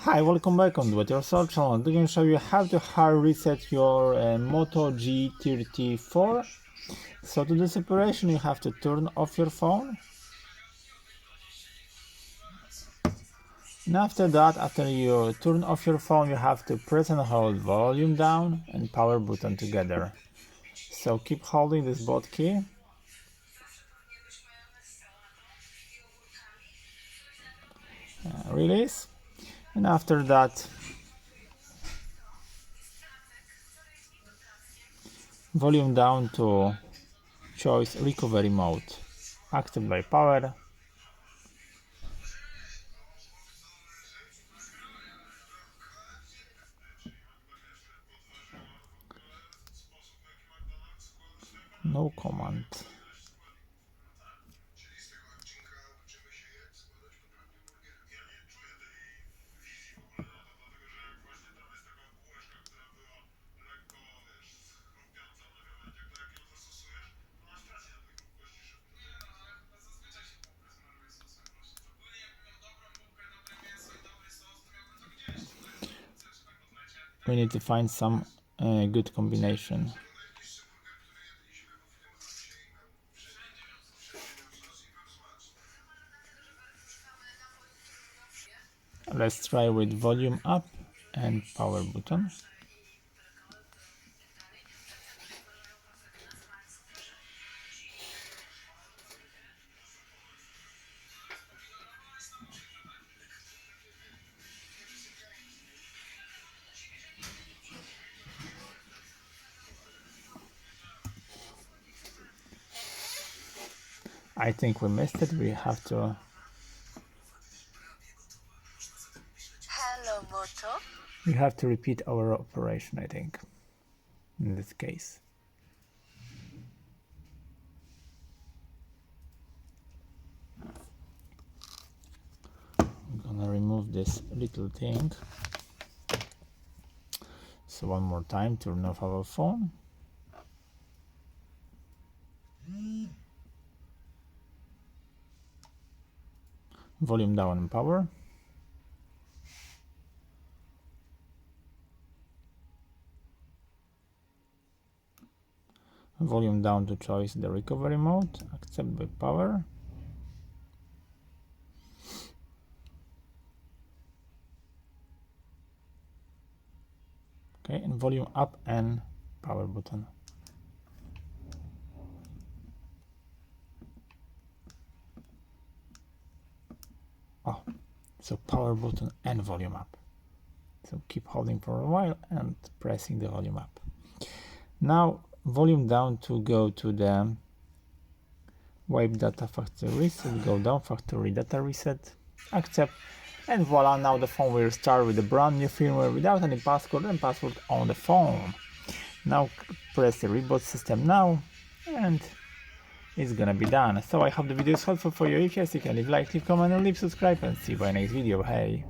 Hi, welcome back on the Motorola channel. I'm going to show you how to hard reset your Moto G34. So to this operation you have to turn off your phone. And after that, after you turn off your phone, you have to press and hold volume down and power button together. So keep holding this both key. Release. And after that, volume down to choice recovery mode. Active by power. No command. We need to find some good combination. Let's try with volume up and power button. I think we missed it. We have to. Hello, Moto. We have to repeat our operation, I think, in this case. I'm gonna remove this little thing. So one more time, turn off our phone. Volume down and power. Volume down to choice the recovery mode. Accept by power. Okay, and volume up and power button. Oh, so power button and volume up. So keep holding for a while and pressing the volume up. Now volume down to go to the wipe data factory reset, go down factory data reset, accept, and voila, now the phone will start with a brand new firmware without any passcode and password on the phone. Now press the reboot system now and it's gonna be done. So I hope the video is helpful for you. If yes, you can leave like, leave comment and leave subscribe and see you in my next video. Hey!